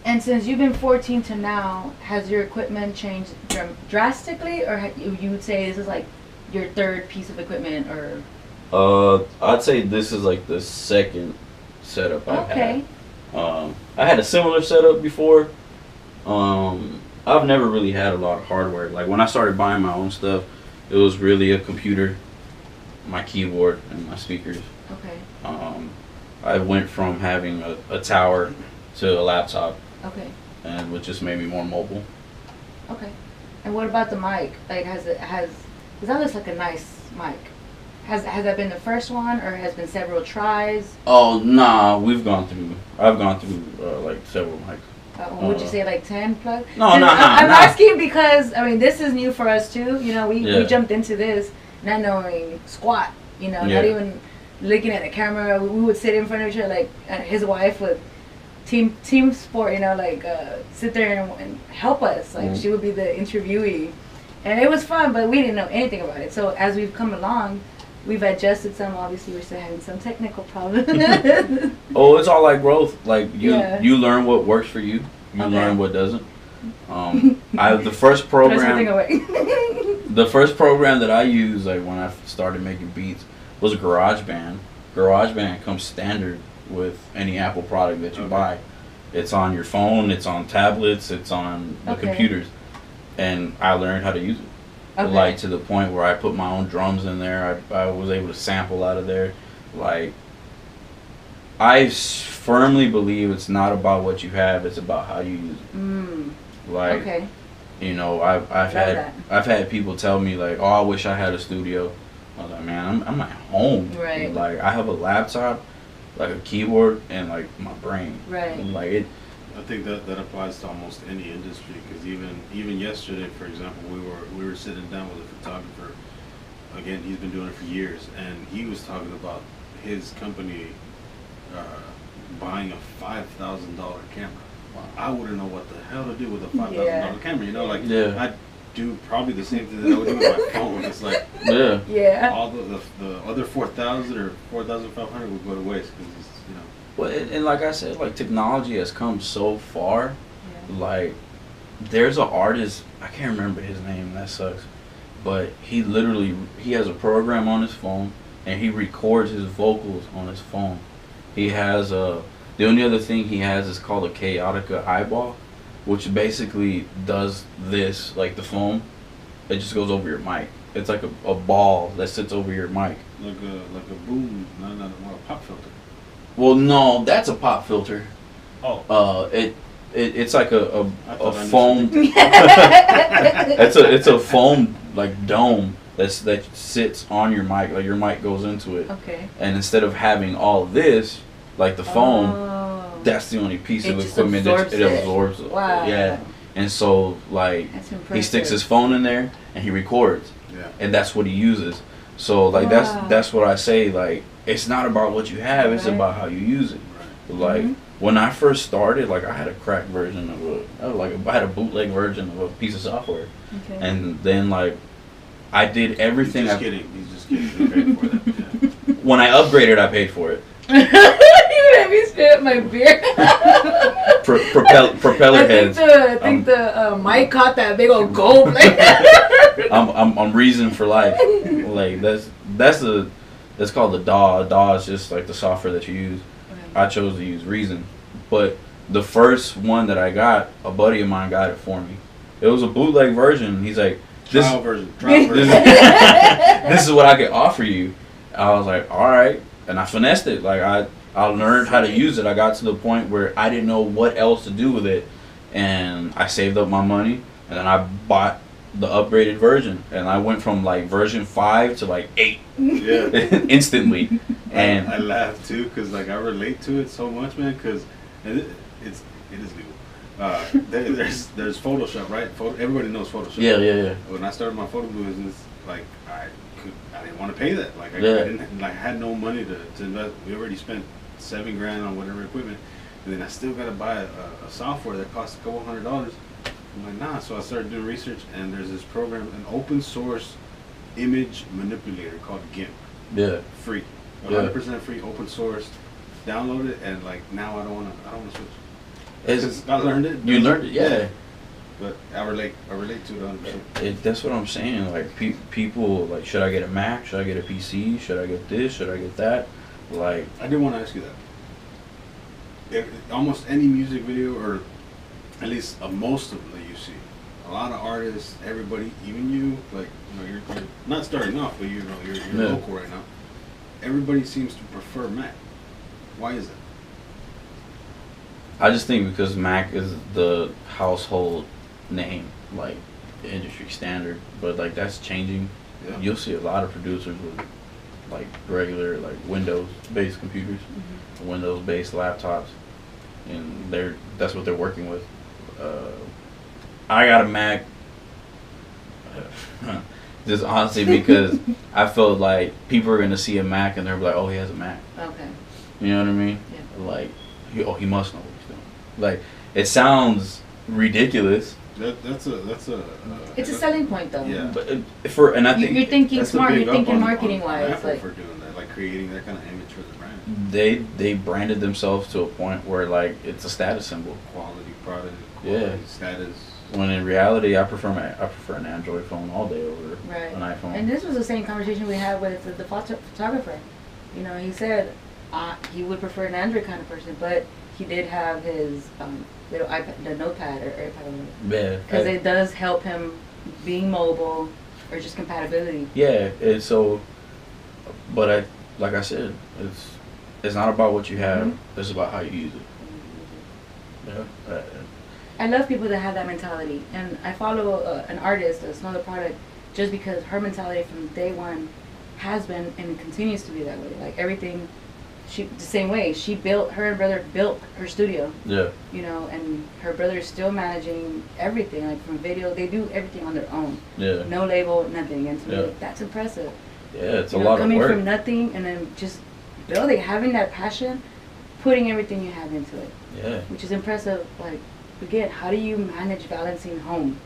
And since you've been 14 to now, has your equipment changed drastically, or you would say this is like your third piece of equipment, or? I'd say this is like the second setup I've Okay. had. I had a similar setup before. I've never really had a lot of hardware. Like when I started buying my own stuff, it was really a computer, my keyboard, and my speakers. Okay. I went from having a tower to a laptop, Okay. and which just made me more mobile. Okay. And what about the mic? Like, because that looks like a nice mic. Has that been the first one, or has been several tries? Oh nah, I've gone through like several mics. Would you say like 10 plus? No, I'm asking because I mean this is new for us too. You know, we jumped into this not knowing squat. You know, not even looking at the camera. We would sit in front of each other, like his wife would team sport. You know, like sit there and help us. Like she would be the interviewee, and it was fun. But we didn't know anything about it. So as we've come along, we've adjusted some. Obviously, we're still having some technical problems. Oh, it's all like growth. Like you learn what works for you. You learn what doesn't. The first program. The first program that I used, like when I started making beats, was GarageBand. GarageBand comes standard with any Apple product that you buy. It's on your phone. It's on tablets. It's on the computers, and I learned how to use it. Like to the point where I put my own drums in there. I was able to sample out of there. Like I firmly believe it's not about what you have; it's about how you use it. Like, you know, I've had people tell me like, "Oh, I wish I had a studio." I was like, "Man, I'm at home. Right. Like, I have a laptop, like a keyboard, and like my brain. Right. Like it." I think that applies to almost any industry, because even yesterday, for example, we were sitting down with a photographer. Again, he's been doing it for years, and he was talking about his company buying a $5,000 camera. I wouldn't know what the hell to do with a $5,000 camera. You know, like I do probably the same thing that I would do with my phone. It's like all the other 4,000 or 4,500 would go to waste because it's, you know. Well, and like I said, like technology has come so far. Like there's an artist, I can't remember his name. That sucks. But he has a program on his phone, and he records his vocals on his phone. He has the only other thing he has is called a Chaotica eyeball, which basically does this, like the foam. It just goes over your mic. It's like a ball that sits over your mic. Like a boom, not a pop filter. Well, no, that's a pop filter. Oh. It's like a foam. it's a foam like dome that sits on your mic. Like your mic goes into it. Okay. And instead of having all this, like the foam, that's the only piece of equipment that it absorbs. Wow. Yeah. And so like he sticks his phone in there and he records. Yeah. And that's what he uses. So like that's what I say. Like it's not about what you have; it's about how you use it. Right. Like when I first started, like I had a cracked version of I had a bootleg version of a piece of software, and then like I did everything. He's just kidding. He paid for that. Yeah. When I upgraded, I paid for it. You made me spit up my beer. Propeller heads. I think the mic caught that big old gulp. I'm Reason for life. Like that's called the DAW. DAW is just like the software that you use. I chose to use Reason, but the first one that I got, a buddy of mine got it for me. It was a bootleg version. He's like, trial version. This is what I could offer you. I was like, all right, and I finessed it. Like I learned how to use it. I got to the point where I didn't know what else to do with it, and I saved up my money, and then I bought the upgraded version, and I went from like version 5 to like 8 instantly. And I laugh too because like I relate to it so much, man. Because it is legal. There's Photoshop, right? Everybody knows Photoshop. Yeah. When I started my photo business, like I didn't want to pay that. Like I had no money to invest. We already spent $7,000 on whatever equipment, and then I still got to buy a software that costs a couple $100. I'm like, nah. So I started doing research, and there's this program, an open source image manipulator called GIMP. Yeah. Free. 100% free, open source. Download it, and like now I don't wanna switch. I learned it. You learned it, yeah. But I relate to it 100%. That's what I'm saying. Like people, like, should I get a Mac? Should I get a PC? Should I get this? Should I get that? Like, I did want to ask you that. Almost any music video, or at least most of it you see, a lot of artists, everybody, even you, like, you're not starting off, but you're local right now. Everybody seems to prefer Mac. Why is that? I just think because Mac is the household name, like industry standard, but like that's changing. Yeah. You'll see a lot of producers with like regular, like Windows-based computers, Windows-based laptops, and that's what they're working with. I got a Mac just honestly because I felt like people are gonna see a Mac and they're like, oh, he has a Mac. Okay. You know what I mean? Yeah. Like, he must know what he's doing. Like, it sounds ridiculous. That's a. It's a selling point, though. Yeah, but I think you're thinking smart. You're thinking marketing wise, like for doing that, like creating that kind of image for the brand. They branded themselves to a point where like it's a status symbol. Quality product. Quality status. When in reality, I prefer an Android phone all day over an iPhone. And this was the same conversation we had with the photographer. You know, he said he would prefer an Android kind of person, but he did have his little iPad, the notepad or iPad. Yeah. Because it does help him being mobile or just compatibility. Yeah, and so, but like I said, it's not about what you have. It's about how you use it. Yeah. I love people that have that mentality, and I follow an artist, a smaller product, just because her mentality from day one has been and continues to be that way. Like everything, the same way. Her and brother built her studio. Yeah. You know, and her brother is still managing everything, like from video. They do everything on their own. Yeah. No label, nothing. And to me, that's impressive. Yeah, it's a lot of work. Coming from nothing and then just building, having that passion, putting everything you have into it. Yeah. Which is impressive. Like, again, how do you manage balancing home?